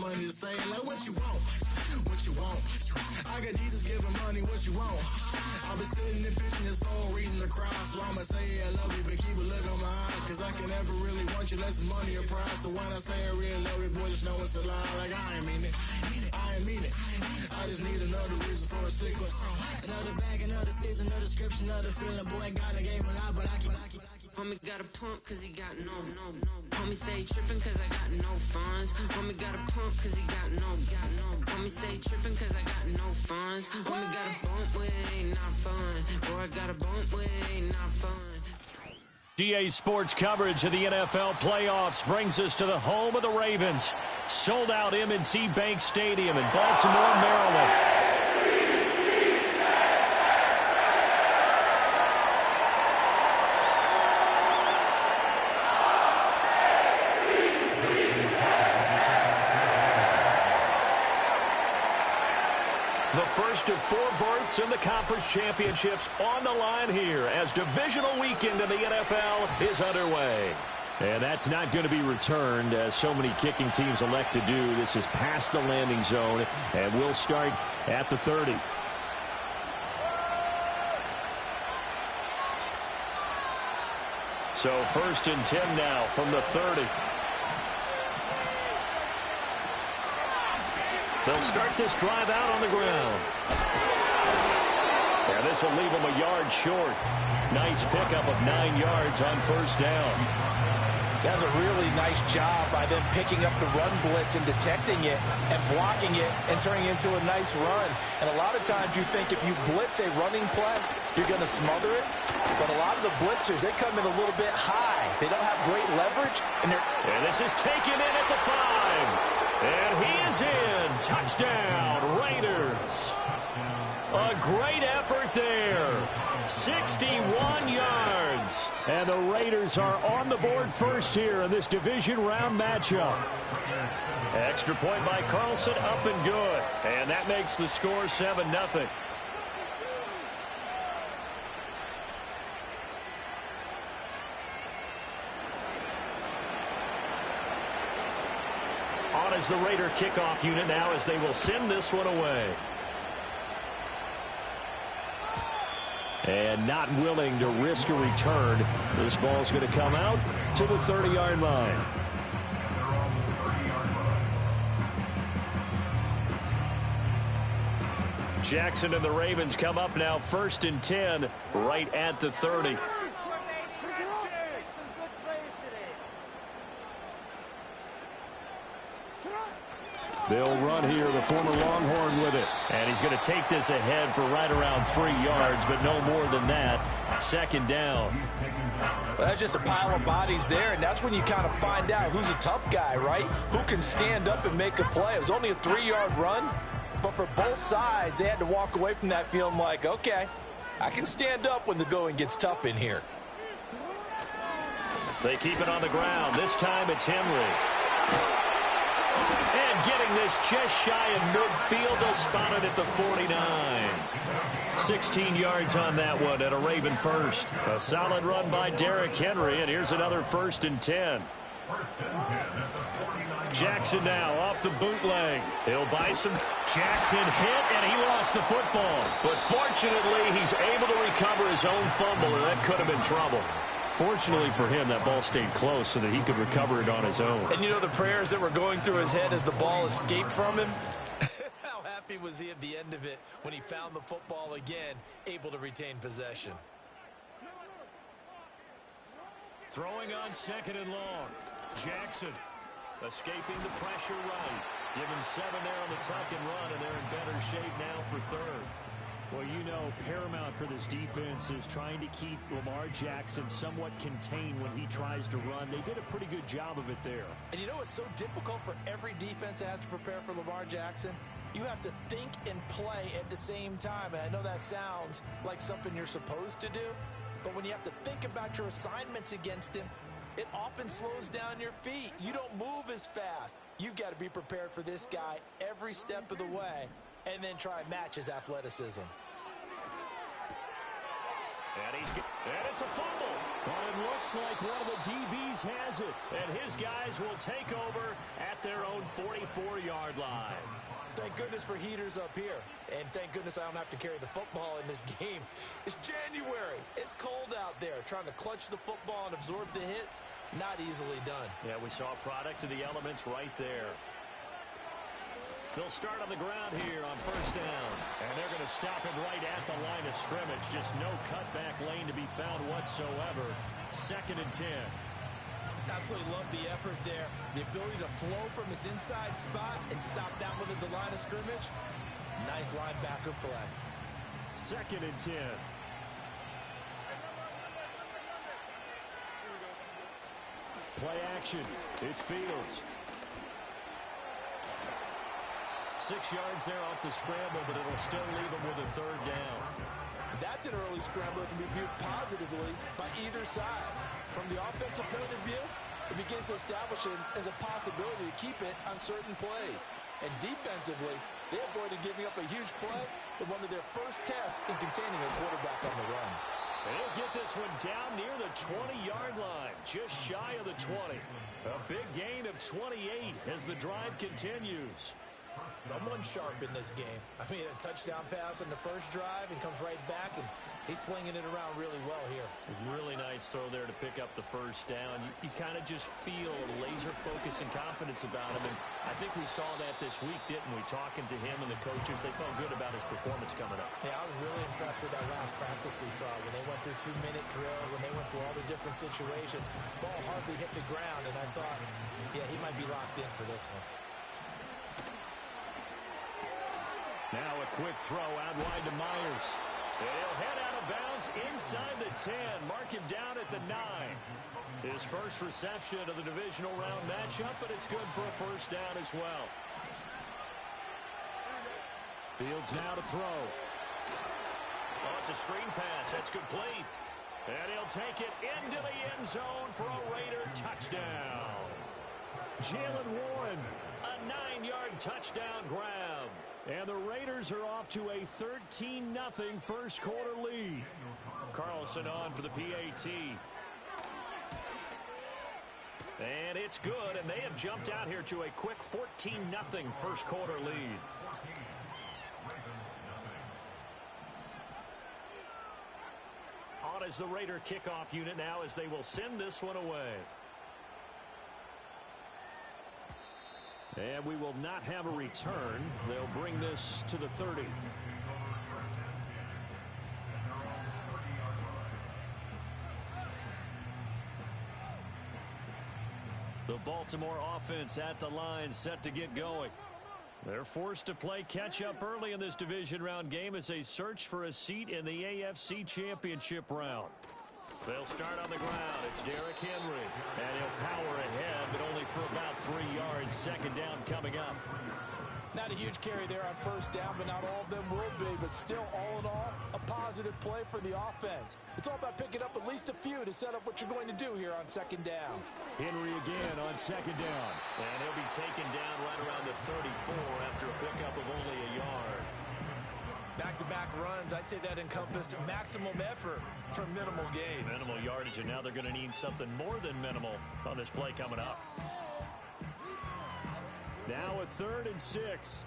money to say, like, what you want? What you want? I got Jesus giving money, what you want? I've been sitting and pitching this for a reason to cry. So I'ma say I love you, but keep a look on my eye. Cause I can never really want you unless it's money or prize. So when I say I really love you, boy, just know it's a lie. Like I ain't mean it. I ain't mean it. I just need another reason for a sequence. Another bag, another season, another description, another feeling. Boy, got a game a lot, but I keep. Homie got a pump cause he got no. Homie stay trippin' cause I got no funds. Homie got a pump cause he got no. Homie stay trippin' cause I got no funds. Homie got a bump with it ain't not fun. Boy, I got a bump with it ain't not fun. GA Sports coverage of the NFL playoffs brings us to the home of the Ravens. Sold out M&T Bank Stadium in Baltimore, Maryland. The first of 4 berths in the conference championships on the line here as divisional weekend in the NFL is underway. And that's not going to be returned as so many kicking teams elect to do. This is past the landing zone and we'll start at the 30. So 1st and 10 now from the 30. They'll start this drive out on the ground. And this will leave them a yard short. Nice pickup of 9 yards on 1st down. That's a really nice job by them picking up the run blitz and detecting it and blocking it and turning it into a nice run. And a lot of times you think if you blitz a running play, you're going to smother it. But a lot of the blitzers, they come in a little bit high. They don't have great leverage. And this is taken in at the 5. And he is in. Touchdown, Raiders. A great effort there. 61 yards. And the Raiders are on the board first here in this division round matchup. Extra point by Carlson, up and good. And that makes the score 7-0. On as the Raider kickoff unit now as they will send this one away. And not willing to risk a return. This ball's going to come out to the 30-yard line. Jackson and the Ravens come up now 1st and 10 right at the 30. They'll run here, the former Longhorn with it. And he's going to take this ahead for right around 3 yards, but no more than that. 2nd down. Well, that's just a pile of bodies there, and that's when you kind of find out who's a tough guy, right? Who can stand up and make a play. It was only a 3-yard run, but for both sides, they had to walk away from that feeling like, okay, I can stand up when the going gets tough in here. They keep it on the ground. This time it's Henry. And getting this just shy of midfield, they'll spot it at the 49. 16 yards on that one and a Raven first. A solid run by Derrick Henry, and here's another 1st and 10. Jackson now off the bootleg. He'll buy some. Jackson hit, and he lost the football. But fortunately, he's able to recover his own fumble, and that could have been trouble. Fortunately for him, that ball stayed close so that he could recover it on his own. And you know the prayers that were going through his head as the ball escaped from him? How happy was he at the end of it when he found the football again, able to retain possession? Throwing on 2nd and long. Jackson escaping the pressure right. Give him 7 there on the tuck and run, and they're in better shape now for 3rd. Well, you know, paramount for this defense is trying to keep Lamar Jackson somewhat contained when he tries to run. They did a pretty good job of it there. And you know it's so difficult for every defense that has to prepare for Lamar Jackson? You have to think and play at the same time. And I know that sounds like something you're supposed to do, but when you have to think about your assignments against him, it often slows down your feet. You don't move as fast. You've got to be prepared for this guy every step of the way, and then try and match his athleticism. And it's a fumble. But it looks like one of the DBs has it. And his guys will take over at their own 44-yard line. Thank goodness for heaters up here. And thank goodness I don't have to carry the football in this game. It's January. It's cold out there. Trying to clutch the football and absorb the hits, not easily done. Yeah, we saw a product of the elements right there. They'll start on the ground here on first down. And they're going to stop him right at the line of scrimmage. Just no cutback lane to be found whatsoever. 2nd and 10. Absolutely love the effort there. The ability to flow from his inside spot and stop that one at the line of scrimmage. Nice linebacker play. 2nd and 10. Play action. It's Fields. 6 yards there off the scramble, but it'll still leave him with a 3rd down. That's an early scramble that can be viewed positively by either side. From the offensive point of view, it begins to establish it as a possibility to keep it on certain plays. And defensively, they avoided giving up a huge play with one of their first tests in containing a quarterback on the run. And he'll get this one down near the 20-yard line, just shy of the 20. A big gain of 28 as the drive continues. Someone sharp in this game. I mean, a touchdown pass on the first drive and comes right back, and he's flinging it around really well here. Really nice throw there to pick up the first down. You kind of just feel laser focus and confidence about him, and I think we saw that this week, didn't we? Talking to him and the coaches, they felt good about his performance coming up. Yeah, I was really impressed with that last practice we saw when they went through 2-minute drill, when they went through all the different situations. Ball hardly hit the ground, and I thought, yeah, he might be locked in for this one. Now a quick throw out wide to Myers. And he'll head out of bounds inside the 10. Mark him down at the 9. His first reception of the divisional round matchup, but it's good for a first down as well. Fields now to throw. Oh, it's a screen pass. That's complete. And he'll take it into the end zone for a Raider touchdown. Jaylen Warren, a 9-yard touchdown grab. And the Raiders are off to a 13-0 first quarter lead. Carlson on for the PAT. And it's good, and they have jumped out here to a quick 14-0 first quarter lead. On is the Raider kickoff unit now as they will send this one away. And we will not have a return. They'll bring this to the 30. The Baltimore offense at the line, set to get going. They're forced to play catch-up early in this division round game as they search for a seat in the AFC Championship round. They'll start on the ground. It's Derrick Henry. And he'll power ahead, but only for about 3 yards. Second down coming up. Not a huge carry there on first down, but not all of them will be. But still, all in all, a positive play for the offense. It's all about picking up at least a few to set up what you're going to do here on second down. Henry again on second down. And he'll be taken down right around the 34 after a pickup of only a yard. Back-to-back runs, I'd say that encompassed maximum effort for minimal gain. Minimal yardage, and now they're going to need something more than minimal on this play coming up. Now a 3rd and 6.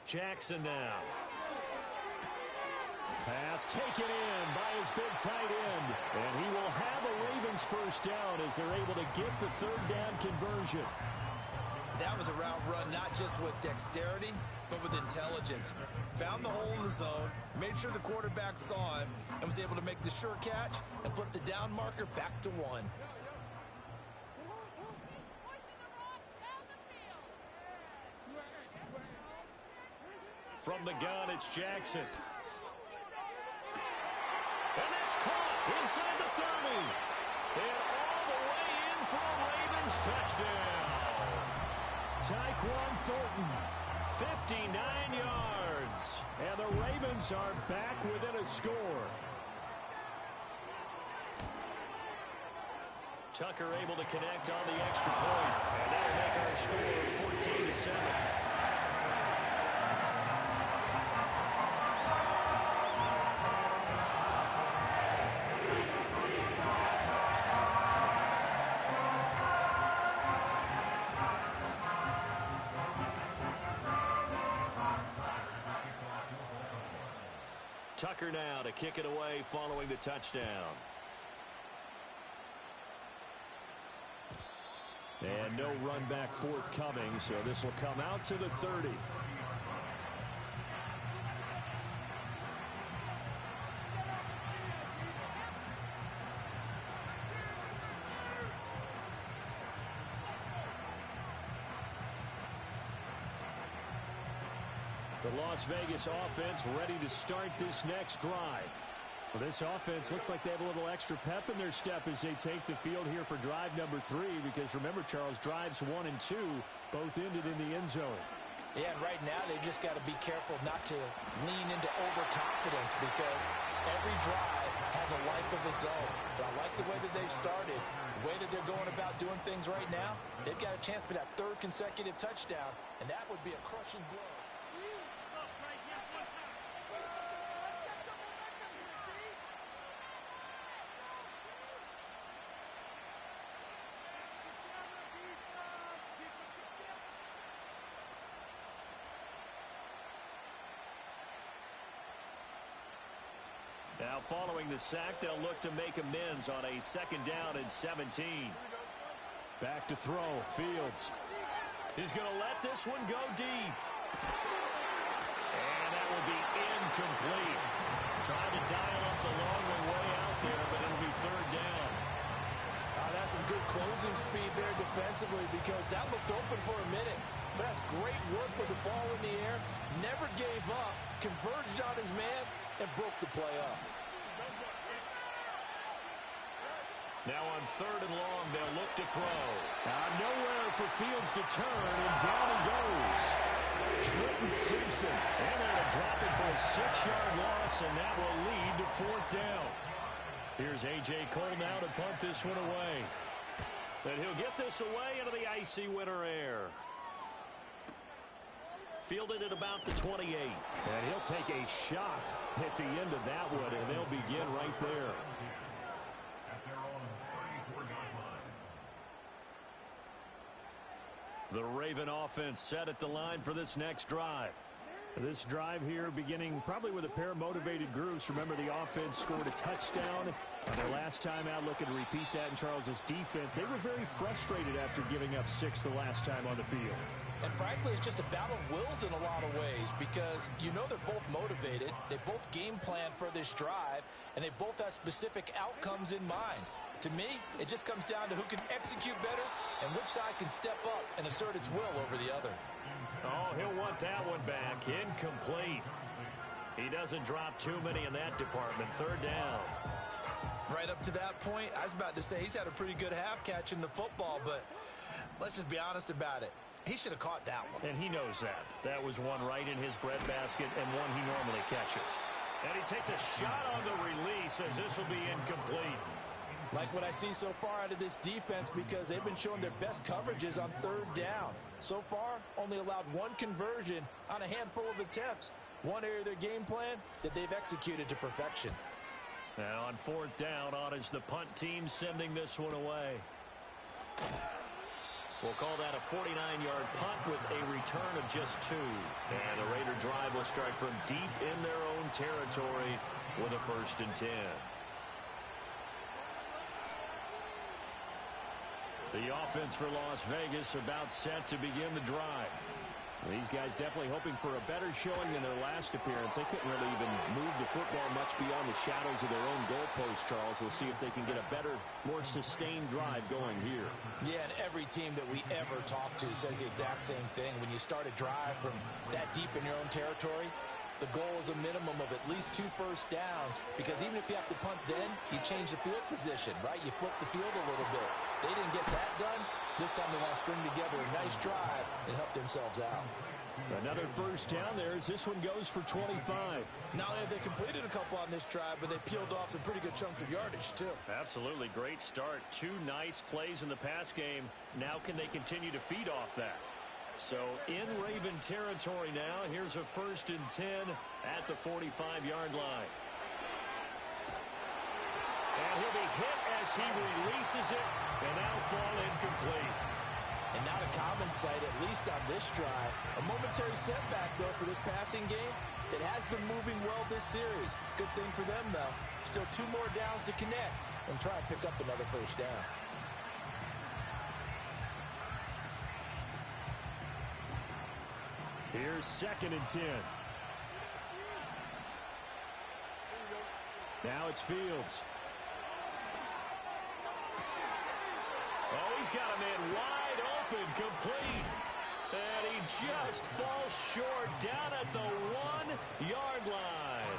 Jackson now. Pass taken in by his big tight end. And he will have a Ravens first down as they're able to get the 3rd down conversion. That was a route run not just with dexterity, but with intelligence. Found the hole in the zone, made sure the quarterback saw him, and was able to make the sure catch and flip the down marker back to 1. From the gun, it's Jackson. And that's caught inside the 30. And all the way in for a Ravens touchdown. Tyquan Thornton, 59 yards. And the Ravens are back within a score. Tucker able to connect on the extra point. And that'll make our score 14-7. Tucker now to kick it away following the touchdown. And no run back forthcoming, so this will come out to the 30. The Las Vegas offense ready to start this next drive. Well, this offense looks like they have a little extra pep in their step as they take the field here for drive number 3, because remember, Charles, drives 1 and 2 both ended in the end zone. Yeah, and right now they've just got to be careful not to lean into overconfidence, because every drive has a life of its own. But I like the way that they've started, the way that they're going about doing things right now. They've got a chance for that 3rd consecutive touchdown, and that would be a crushing blow. Now following the sack, they'll look to make amends on a 2nd down and 17. Back to throw, Fields. He's going to let this one go deep. And that will be incomplete. Trying to dial up the long way out there, but it'll be 3rd down. That's some good closing speed there defensively, because that looked open for a minute. But that's great work with the ball in the air. Never gave up, converged on his man, and broke the play up. Now on 3rd and long, they'll look to throw. Nowhere for Fields to turn, and down he goes. Trenton Simpson. And they're dropping for a 6-yard loss, and that will lead to 4th down. Here's A.J. Cole now to punt this one away. And he'll get this away into the icy winter air. Fielded at about the 28. And he'll take a shot at the end of that one, and they'll begin right there. The Raven offense set at the line for this next drive. This drive here beginning probably with a pair of motivated groups. Remember, the offense scored a touchdown on their last time out. Looking to repeat that in Charles's defense. They were very frustrated after giving up 6 the last time on the field. And frankly, it's just a battle of wills in a lot of ways, because you know they're both motivated. They both game plan for this drive, and they both have specific outcomes in mind. To me, it just comes down to who can execute better and which side can step up and assert its will over the other. Oh, he'll want that one back. Incomplete. He doesn't drop too many in that department. 3rd down. Right up to that point, I was about to say he's had a pretty good half catching the football, but let's just be honest about it. He should have caught that one. And he knows that. That was one right in his breadbasket and one he normally catches. And he takes a shot on the release, as this will be incomplete. Like what I see so far out of this defense, because they've been showing their best coverages on 3rd down. So far, only allowed 1 conversion on a handful of attempts. One area of their game plan that they've executed to perfection. Now on 4th down, on is the punt team sending this one away. We'll call that a 49-yard punt with a return of just 2. And the Raider drive will start from deep in their own territory with a 1st and 10. The offense for Las Vegas about set to begin the drive. These guys definitely hoping for a better showing than their last appearance. They couldn't really even move the football much beyond the shadows of their own goalpost, Charles. We'll see if they can get a better, more sustained drive going here. Yeah, and every team that we ever talk to says the exact same thing. When you start a drive from that deep in your own territory, The goal is a minimum of at least 2 first downs, because even if you have to punt then, you change the field position, right? You flip the field a little bit. They didn't get that done. This time they want to string together a nice drive and help themselves out. Another first down there as this one goes for 25. Not only have they completed a couple on this drive, but they peeled off some pretty good chunks of yardage, too. Absolutely great start. 2 nice plays in the pass game. Now can they continue to feed off that? So in Raven territory now, here's a 1st and 10 at the 45-yard line. And he'll be hit as he releases it, and that'll fall incomplete. And not a common sight, at least on this drive. A momentary setback, though, for this passing game. It has been moving well this series. Good thing for them, though. Still 2 more downs to connect and try and pick up another first down. Here's 2nd and 10. Now it's Fields. Oh, he's got a man wide open, complete. And he just falls short down at the 1-yard line.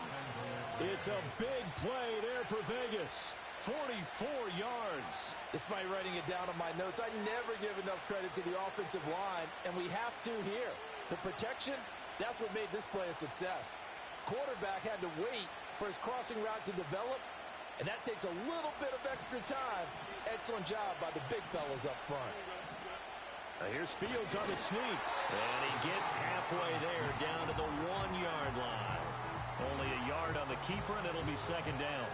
It's a big play there for Vegas. 44 yards. Despite writing it down on my notes, I never give enough credit to the offensive line, and we have to here. The protection, that's what made this play a success. Quarterback had to wait for his crossing route to develop, and that takes a little bit of extra time. Excellent job by the big fellas up front. Here's Fields on the sneak. And he gets halfway there down to the 1-yard line. Only a yard on the keeper, and it'll be 2nd down.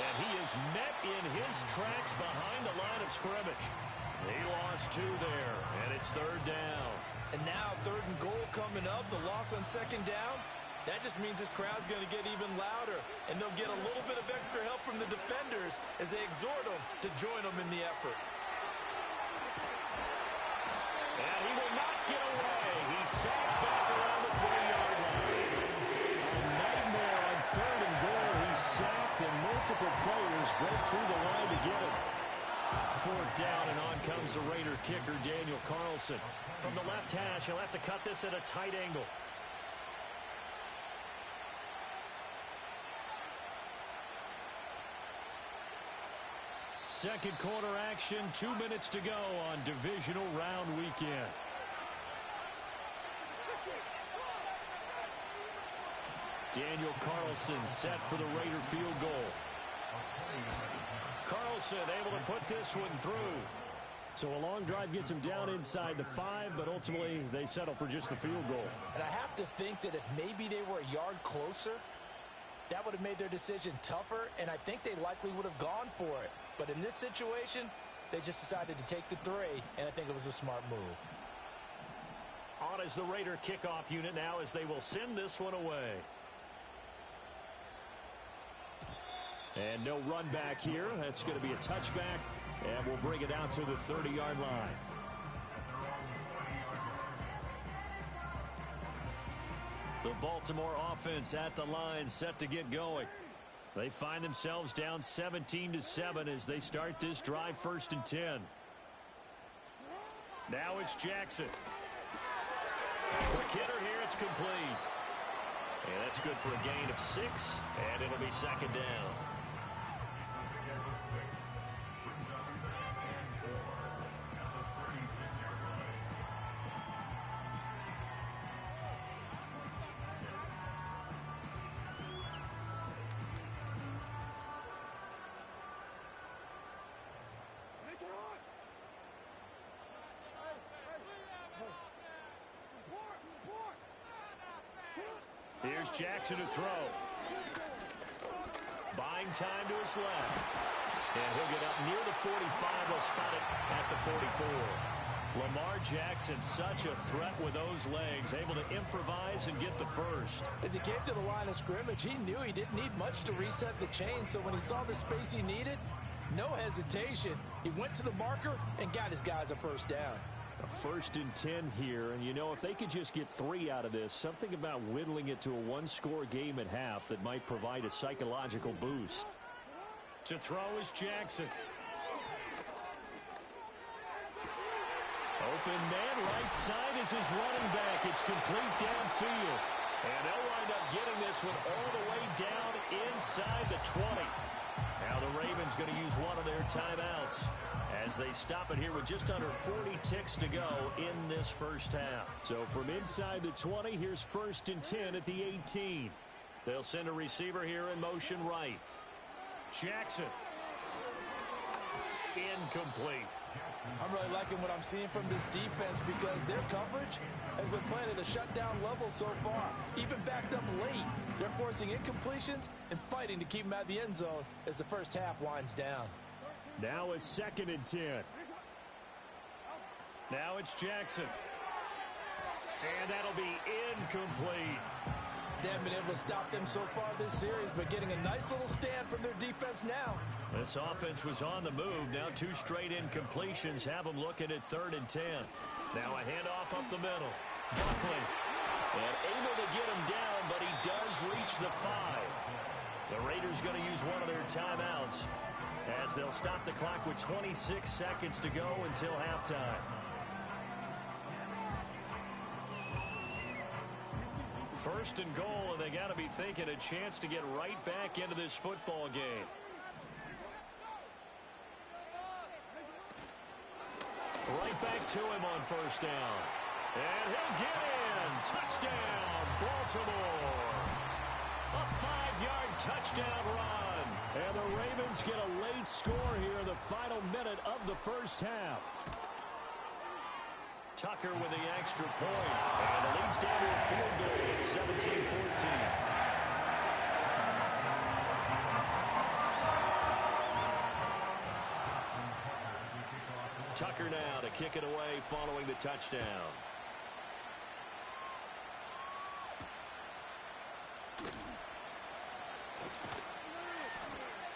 And he is met in his tracks behind the line of scrimmage. He lost 2 there, and it's 3rd down. And now 3rd and goal coming up. The loss on 2nd down. That just means this crowd's going to get even louder, and they'll get a little bit of extra help from the defenders as they exhort them to join them in the effort. And he will not get away. He's sacked back around the 3-yard line. A nightmare on 3rd and goal. He's sacked, and multiple players break through the line to get him. 4th down, and on comes the Raider kicker, Daniel Carlson. From the left hash, he'll have to cut this at a tight angle. Second quarter action, 2 minutes to go on divisional round weekend. Daniel Carlson set for the Raider field goal. Carlson able to put this one through. So a long drive gets him down inside the 5, but ultimately they settle for just the field goal. And I have to think that if maybe they were a yard closer, that would have made their decision tougher, and I think they likely would have gone for it. But in this situation, they just decided to take the 3, and I think it was a smart move. On is the Raider kickoff unit now as they will send this one away. And no run back here. That's going to be a touchback, and we'll bring it out to the 30-yard line. The Baltimore offense at the line, set to get going. They find themselves down 17-7 as they start this drive, 1st and 10. Now it's Jackson. Quick hitter here, it's complete. And that's good for a gain of 6, and it'll be 2nd down. Here's Jackson to throw. Buying time to his left. And he'll get up near the 45. He'll spot it at the 44. Lamar Jackson, such a threat with those legs, able to improvise and get the first. As he came to the line of scrimmage, he knew he didn't need much to reset the chain, so when he saw the space he needed, no hesitation. He went to the marker and got his guys a first down. A 1st and 10 here, and you know, if they could just get 3 out of this, something about whittling it to a 1-score game at half that might provide a psychological boost. To throw is Jackson. Open man, right side is his running back. It's complete downfield. And they'll wind up getting this one all the way down inside the 20. Now the Ravens going to use one of their timeouts as they stop it here with just under 40 ticks to go in this first half. So from inside the 20, here's 1st and 10 at the 18. They'll send a receiver here in motion right. Jackson. Incomplete. I'm really liking what I'm seeing from this defense because their coverage has been playing at a shutdown level so far. Even backed up late, they're forcing incompletions and fighting to keep them out of the end zone as the first half winds down. Now it's 2nd and 10. Now it's Jackson. And that'll be incomplete. They haven't been able to stop them so far this series, but getting a nice little stand from their defense now. This offense was on the move. Now 2 straight incompletions have them looking at 3rd and 10. Now a handoff up the middle. Buckley. And able to get him down, but he does reach the 5. The Raiders going to use one of their timeouts as they'll stop the clock with 26 seconds to go until halftime. First and goal, and they got to be thinking a chance to get right back into this football game. Right back to him on 1st down. And he'll get in. Touchdown, Baltimore. A 5-yard touchdown run. And the Ravens get a late score here in the final minute of the first half. Tucker with the extra point. And it leads down to a field goal at 17-14. Tucker now to kick it away following the touchdown.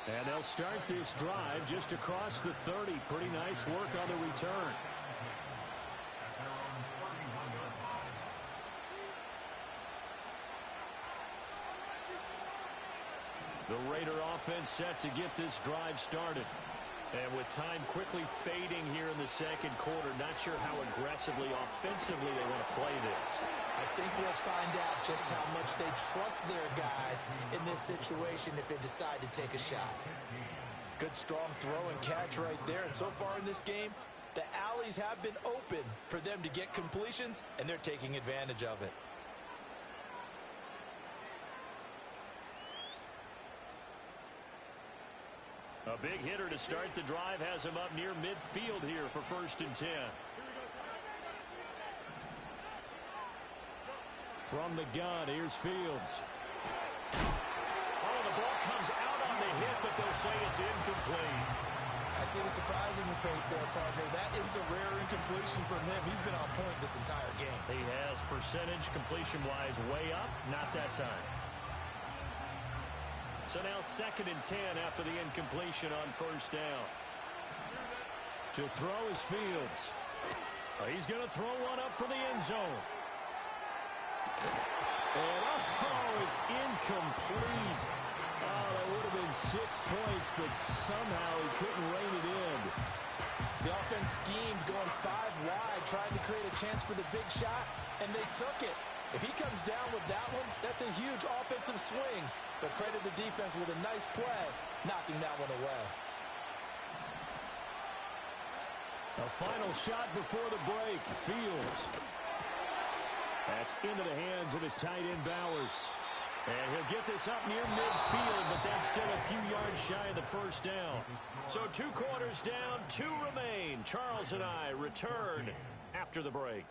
And they'll start this drive just across the 30. Pretty nice work on the return. The Raider offense set to get this drive started. And with time quickly fading here in the second quarter, not sure how aggressively, offensively they want to play this. I think we'll find out just how much they trust their guys in this situation if they decide to take a shot. Good strong throw and catch right there. And so far in this game, the alleys have been open for them to get completions, and they're taking advantage of it. A big hitter to start the drive has him up near midfield here for 1st and 10. From the gun, here's Fields. Oh, the ball comes out on the hit, but they'll say it's incomplete. I see the surprise in your face there, partner. That is a rare incompletion from him. He's been on point this entire game. He has percentage completion-wise way up, not that time. So now 2nd and 10 after the incompletion on 1st down. To throw is Fields. He's going to throw one up for the end zone. And it's incomplete. Oh, that would have been 6 points, but somehow he couldn't rein it in. The offense schemed, going 5 wide, trying to create a chance for the big shot, and they took it. If he comes down with that one, that's a huge offensive swing. But credit the defense with a nice play, knocking that one away. A final shot before the break. Fields. That's into the hands of his tight end, Bowers. And he'll get this up near midfield, but that's still a few yards shy of the 1st down. So 2 quarters down, 2 remain. Charles and I return after the break.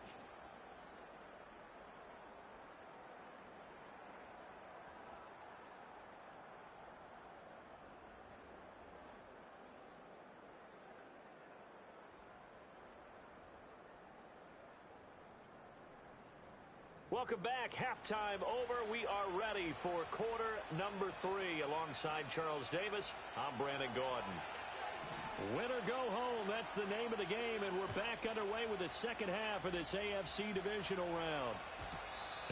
Welcome back. Halftime over. We are ready for quarter number 3. Alongside Charles Davis, I'm Brandon Gaudin. Win or go home, that's the name of the game, and we're back underway with the second half of this AFC divisional round.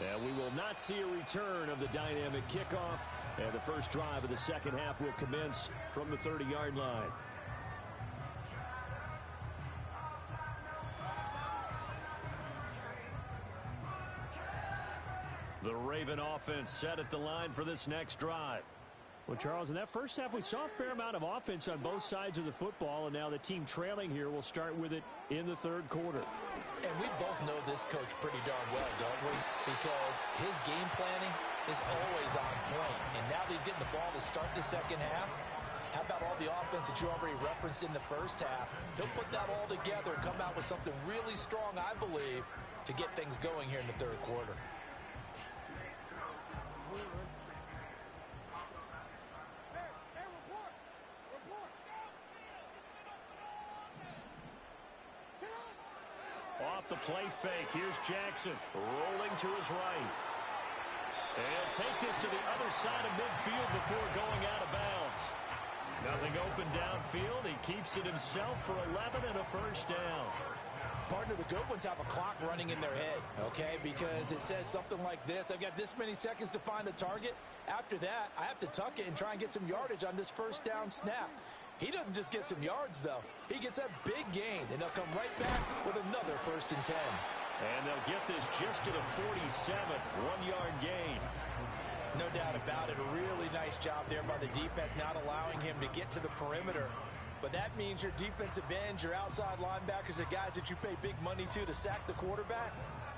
And we will not see a return of the dynamic kickoff, and the first drive of the second half will commence from the 30-yard line. The Raven offense set at the line for this next drive. Well, Charles, in that first half, we saw a fair amount of offense on both sides of the football, and now the team trailing here will start with it in the third quarter. And we both know this coach pretty darn well, don't we? Because his game planning is always on point. And now that he's getting the ball to start the second half, how about all the offense that you already referenced in the first half? He'll put that all together and come out with something really strong, I believe, to get things going here in the third quarter. Off the play fake, here's Jackson rolling to his right. And take this to the other side of midfield before going out of bounds. Nothing open downfield. He keeps it himself for 11 and a first down. Partner, the good ones have a clock running in their head, okay? Because it says something like this. I've got this many seconds to find a target. After that, I have to tuck it and try and get some yardage on this first down snap. He doesn't just get some yards, though. He gets a big gain, and they'll come right back with another 1st and 10. And they'll get this just to the 47, 1-yard gain. No doubt about it. A really nice job there by the defense, not allowing him to get to the perimeter. But that means your defensive ends, your outside linebackers, the guys that you pay big money to sack the quarterback,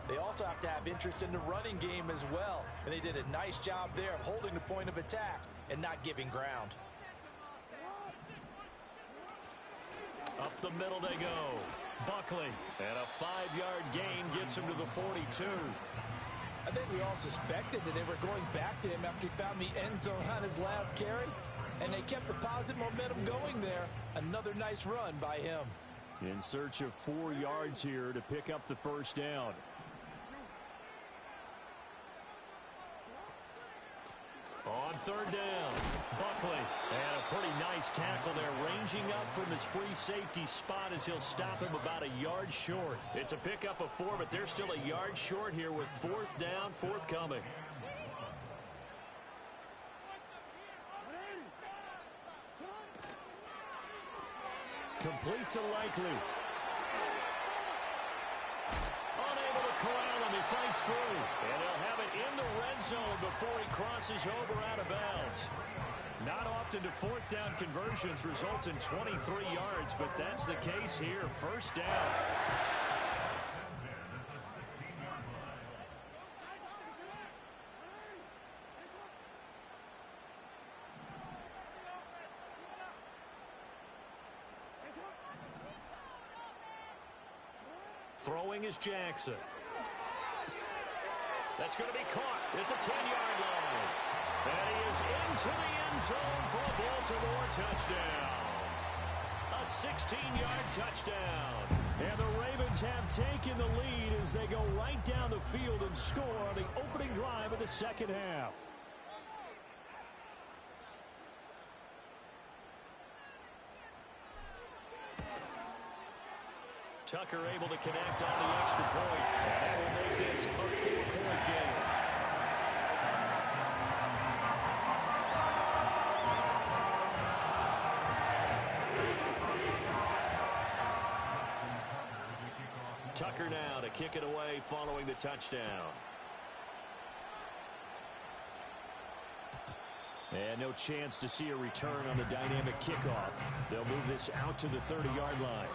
they also have to have interest in the running game as well. And they did a nice job there of holding the point of attack and not giving ground. Up the middle they go. Buckley. And a 5-yard gain gets him to the 42. I think we all suspected that they were going back to him after he found the end zone on his last carry. And they kept the positive momentum going there. Another nice run by him. In search of 4 yards here to pick up the first down. On 3rd down, Buckley. And a pretty nice tackle there, ranging up from his free safety spot as he'll stop him about a yard short. It's a pickup of 4, but they're still a yard short here with 4th down forthcoming. Complete to Likely. Unable to corral him, he fights through. And he'll have it in the red zone before he crosses over out of bounds. Not often do 4th down conversions result in 23 yards, but that's the case here. 1st down. Throwing is Jackson. That's going to be caught at the 10-yard line. And he is into the end zone for a Baltimore touchdown. A 16-yard touchdown. And the Ravens have taken the lead as they go right down the field and score on the opening drive of the second half. Tucker able to connect on the extra point. And that will make this a 4-point game. Tucker now to kick it away following the touchdown. And no chance to see a return on the dynamic kickoff. They'll move this out to the 30-yard line.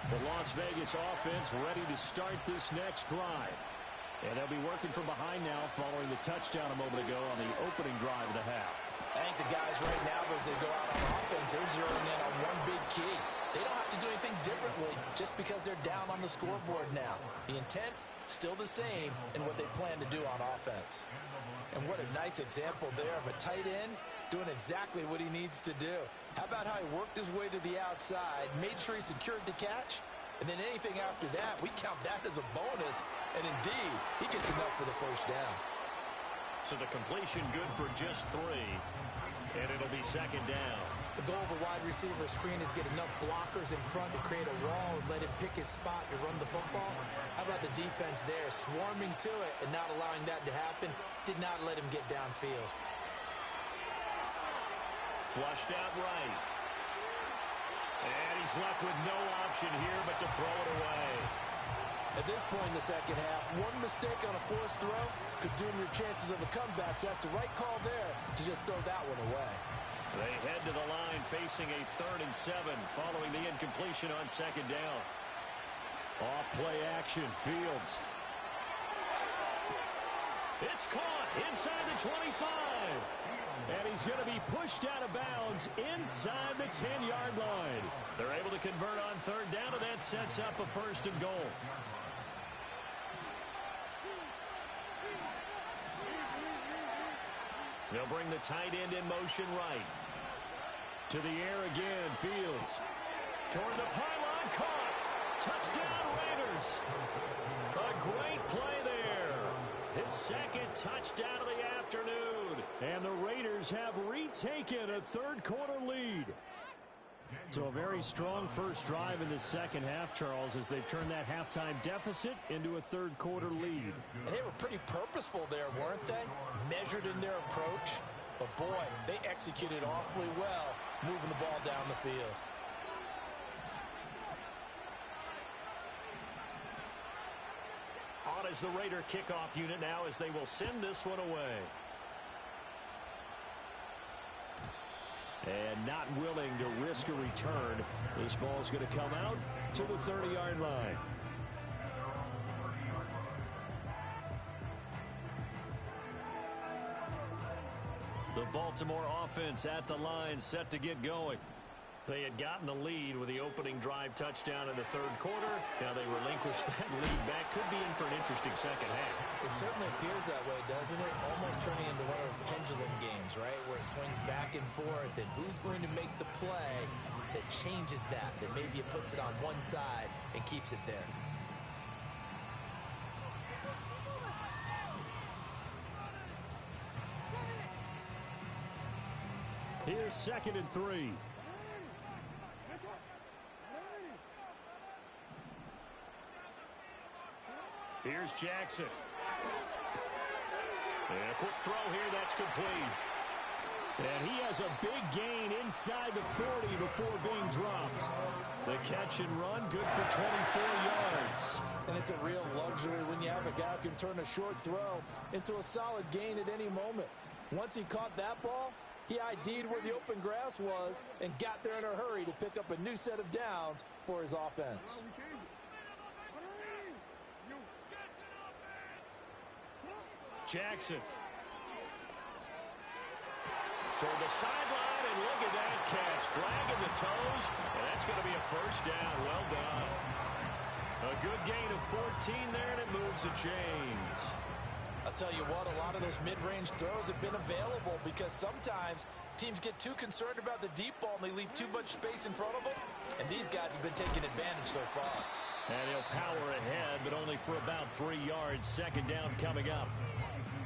The Las Vegas offense ready to start this next drive. And they'll be working from behind now following the touchdown a moment ago on the opening drive of the half. I think the guys right now, as they go out on offense, they're zeroing in on one big key. They don't have to do anything differently just because they're down on the scoreboard now. The intent, still the same in what they plan to do on offense. And what a nice example there of a tight end doing exactly what he needs to do. How about how he worked his way to the outside, made sure he secured the catch, and then anything after that, we count that as a bonus. And indeed, he gets enough for the first down. So the completion good for just 3. And it'll be 2nd down. The goal of a wide receiver screen is get enough blockers in front to create a wall and let him pick his spot to run the football. How about the defense there, swarming to it and not allowing that to happen? Did not let him get downfield. Flushed out right. And he's left with no option here but to throw it away. At this point in the second half, one mistake on a forced throw could doom your chances of a comeback, so that's the right call there to just throw that one away. They head to the line facing a 3rd and 7 following the incompletion on second down. Off play action, Fields. It's caught inside the 25. And he's going to be pushed out of bounds inside the 10-yard line. They're able to convert on 3rd down, and that sets up a 1st and goal. They'll bring the tight end in motion right. To the air again, Fields. Toward the pylon, caught. Touchdown, Raiders. A great play there. His 2nd touchdown of the afternoon. And the Raiders have retaken a 3rd quarter lead. So a very strong first drive in the second half, Charles, as they've turned that halftime deficit into a 3rd quarter lead. And they were pretty purposeful there, weren't they? Measured in their approach. But boy, they executed awfully well, moving the ball down the field. On is the Raider kickoff unit now as they will send this one away. And not willing to risk a return. This ball's going to come out to the 30-yard line. The Baltimore offense at the line, set to get going. They had gotten the lead with the opening drive touchdown in the 3rd quarter. Now they relinquished that lead back. Could be in for an interesting second half. It certainly appears that way, doesn't it? Almost turning into one of those pendulum games, right? Where it swings back and forth, and who's going to make the play that changes that maybe it puts it on one side and keeps it there. Here's 2nd and 3. Here's Jackson. And a quick throw here, that's complete. And he has a big gain inside the 40 before being dropped. The catch and run, good for 24 yards. And it's a real luxury when you have a guy who can turn a short throw into a solid gain at any moment. Once he caught that ball, he ID'd where the open grass was and got there in a hurry to pick up a new set of downs for his offense. Jackson. Toward the sideline, and look at that catch. Dragging the toes, and that's going to be a 1st down. Well done. A good gain of 14 there, and it moves the chains. I'll tell you what, a lot of those mid-range throws have been available because sometimes teams get too concerned about the deep ball and they leave too much space in front of them, and these guys have been taking advantage so far. And he'll power ahead, but only for about 3 yards. 2nd down coming up.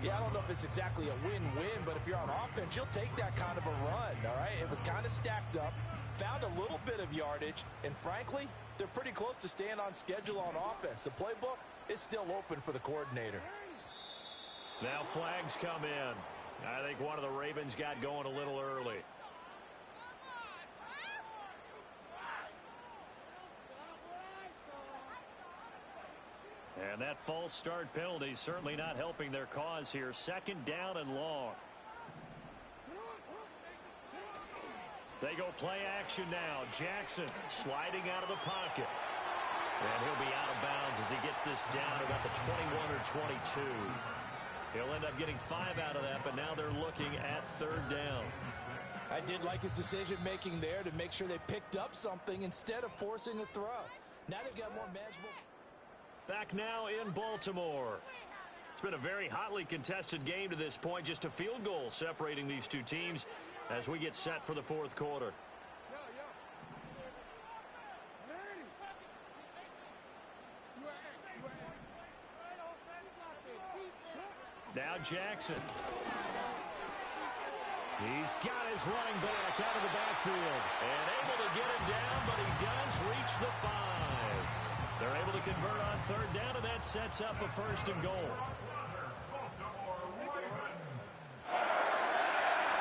Yeah, I don't know if it's exactly a win-win, but if you're on offense, you'll take that kind of a run, all right? It was kind of stacked up, found a little bit of yardage, and frankly, they're pretty close to staying on schedule on offense. The playbook is still open for the coordinator. Now flags come in. I think one of the Ravens got going a little early. And that false start penalty certainly not helping their cause here. 2nd down and long. They go play action now. Jackson sliding out of the pocket. And he'll be out of bounds as he gets this down about the 21 or 22. He'll end up getting 5 out of that, but now they're looking at 3rd down. I did like his decision-making there to make sure they picked up something instead of forcing a throw. Now they've got more manageable. Back now in Baltimore. It's been a very hotly contested game to this point. Just a field goal separating these two teams as we get set for the 4th quarter. Now Jackson. He's got his running back out of the backfield. And able to get him down, but he does reach the 5. They're able to convert on 3rd down, and that sets up a 1st and goal.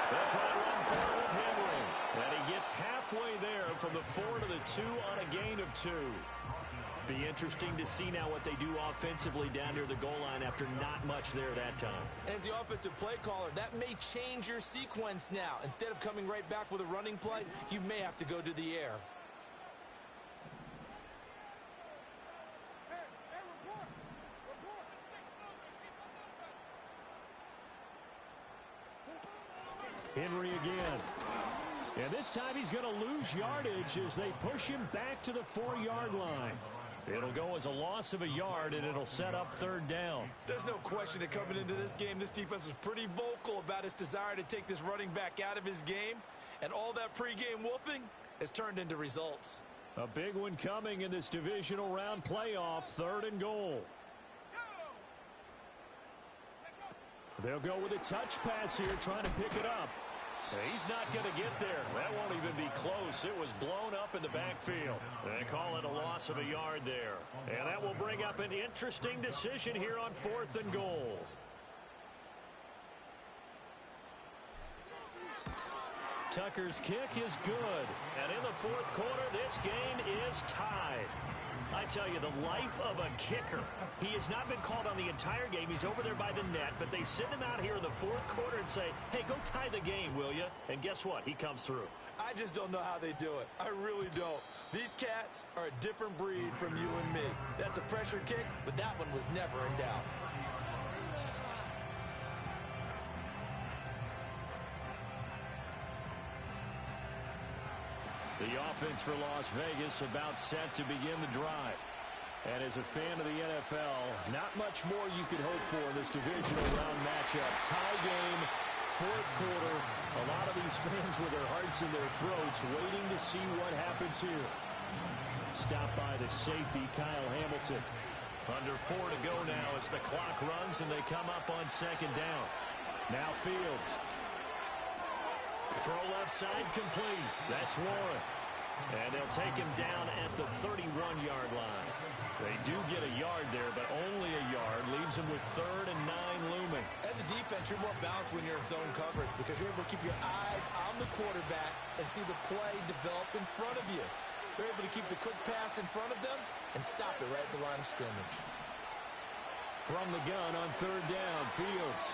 They'll try to run forward with Henry. And he gets It's halfway there from the 4 to the 2 on a gain of 2. Be interesting to see now what they do offensively down near the goal line after not much there that time. As the offensive play caller, that may change your sequence now. Instead of coming right back with a running play, you may have to go to the air. Henry again. And this time he's going to lose yardage as they push him back to the 4-yard line. It'll go as a loss of a yard, and it'll set up 3rd down. There's no question that coming into this game, this defense was pretty vocal about its desire to take this running back out of his game. And all that pregame wolfing has turned into results. A big one coming in this divisional round playoff, 3rd and goal. They'll go with a touch pass here, trying to pick it up. He's not going to get there. That won't even be close. It was blown up in the backfield. They call it a loss of a yard there. And that will bring up an interesting decision here on 4th and goal. Tucker's kick is good. And in the 4th quarter, this game is tied. I tell you, the life of a kicker. He has not been called on the entire game. He's over there by the net, but they send him out here in the 4th quarter and say, hey, go tie the game, will you? And guess what? He comes through. I just don't know how they do it. I really don't. These cats are a different breed from you and me. That's a pressure kick, but that one was never in doubt. The offense for Las Vegas about set to begin the drive. And as a fan of the NFL, not much more you could hope for in this divisional round matchup. Tie game, 4th quarter. A lot of these fans with their hearts in their throats waiting to see what happens here. Stopped by the safety, Kyle Hamilton. Under 4 to go now as the clock runs and they come up on 2nd down. Now Fields. Throw left side complete. That's Warren. And they'll take him down at the 31-yard line. They do get a yard there, but only a yard. Leaves them with 3rd and 9 looming. As a defense, you're more balanced when you're in zone coverage because you're able to keep your eyes on the quarterback and see the play develop in front of you. They're able to keep the quick pass in front of them and stop it right at the line of scrimmage. From the gun on 3rd down, Fields.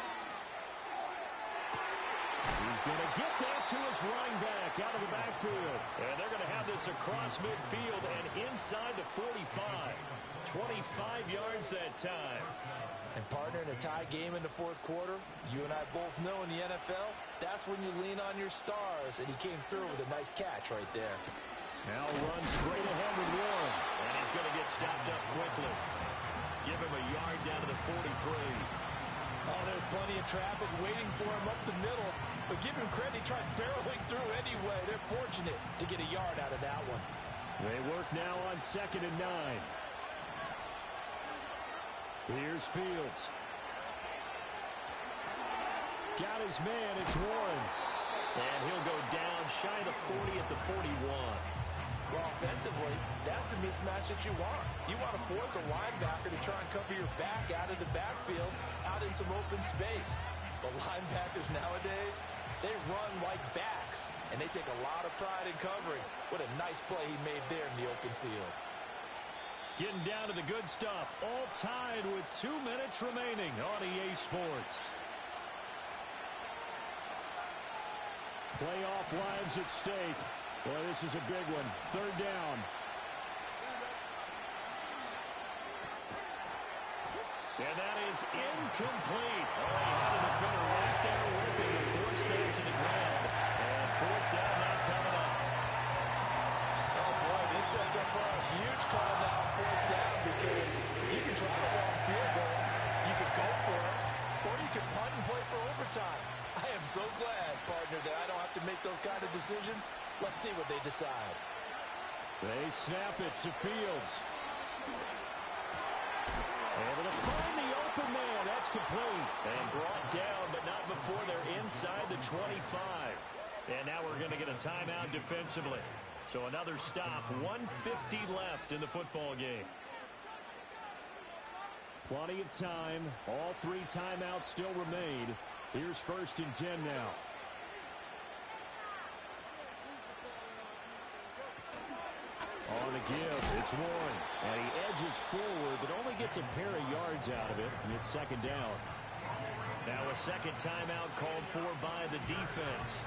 He's going to get that to his running back out of the backfield. And they're going to have this across midfield and inside the 45. 25 yards that time. And partner, in a tie game in the 4th quarter, you and I both know in the NFL, that's when you lean on your stars. And he came through with a nice catch right there. Now runs straight ahead with Warren. And he's going to get stopped up quickly. Give him a yard down to the 43. Oh, there's plenty of traffic waiting for him up the middle. But give him credit, he tried barreling through anyway. They're fortunate to get a yard out of that one. They work now on 2nd and 9. Here's Fields. Got his man, it's Warren. And he'll go down shy of the 40 at the 41. Well, offensively, that's the mismatch that you want. You want to force a linebacker to try and cover your back out of the backfield, out in some open space. But linebackers nowadays, they run like backs, and they take a lot of pride in covering. What a nice play he made there in the open field. Getting down to the good stuff. All tied with 2 minutes remaining on EA Sports. Playoff lives at stake. Boy, this is a big one. 3rd down. And that is incomplete. Oh, he had a defender right there with him to force that to the ground. And 4th down now coming up. Oh, boy, this sets up for a huge call now on 4th down because you can try a long field goal, you can go for it, or you can punt and play for overtime. I am so glad, partner, that I don't have to make those kind of decisions. Let's see what they decide. They snap it to Fields. Able to find the open man. That's complete. And brought down, but not before they're inside the 25. And now we're going to get a timeout defensively. So another stop. 1:50 left in the football game. Plenty of time. All 3 timeouts still remain. Here's 1st and 10 now. give. It's Warren. And he edges forward, but only gets a pair of yards out of it. And it's second down. Now a second timeout called for by the defense,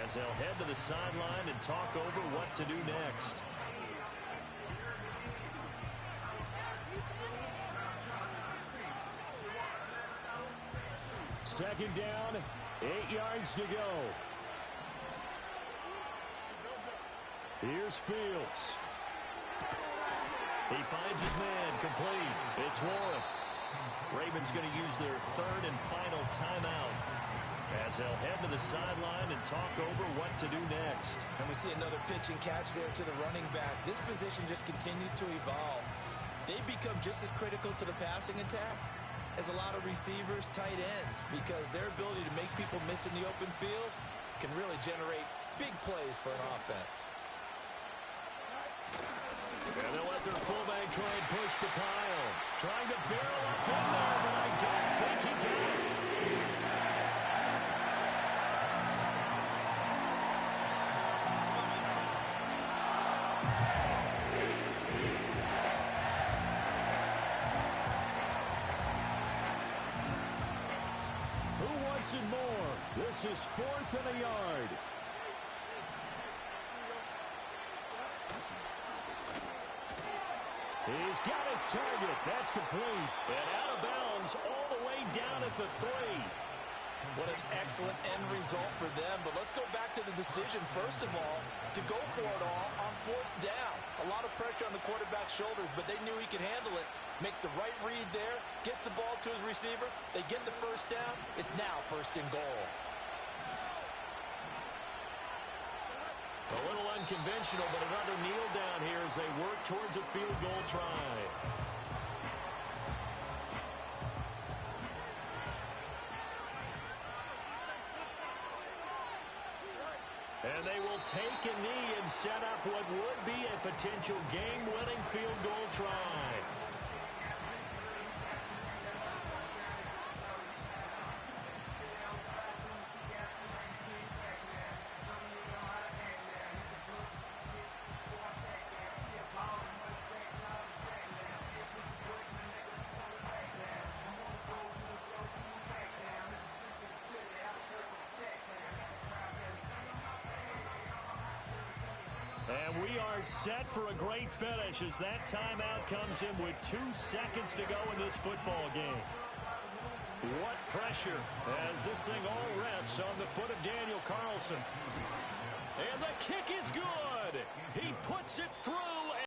as they'll head to the sideline and talk over what to do next. Second down, 8 yards to go. Here's Fields. He finds his man complete. It's Warren. Ravens going to use their third and final timeout as they'll head to the sideline and talk over what to do next. And we see another pitch and catch there to the running back. This position just continues to evolve. They become just as critical to the passing attack as a lot of receivers, tight ends, because their ability to make people miss in the open field can really generate big plays for an offense. And they'll let their fullback try and push the pile. Trying to barrel up in there, but I don't think he got it. Who wants it more? This is 4th and a yard. He's got his target. That's complete. And out of bounds all the way down at the 3. What an excellent end result for them. But let's go back to the decision, first of all, to go for it all on 4th down. A lot of pressure on the quarterback's shoulders, but they knew he could handle it. Makes the right read there, gets the ball to his receiver. They get the first down. It's now 1st and goal. A little unconventional, but another kneel down here as they work towards a field goal try. And they will take a knee and set up what would be a potential game-winning field goal try. And we are set for a great finish as that timeout comes in with 2 seconds to go in this football game. What pressure as this thing all rests on the foot of Daniel Carlson. And the kick is good. He puts it through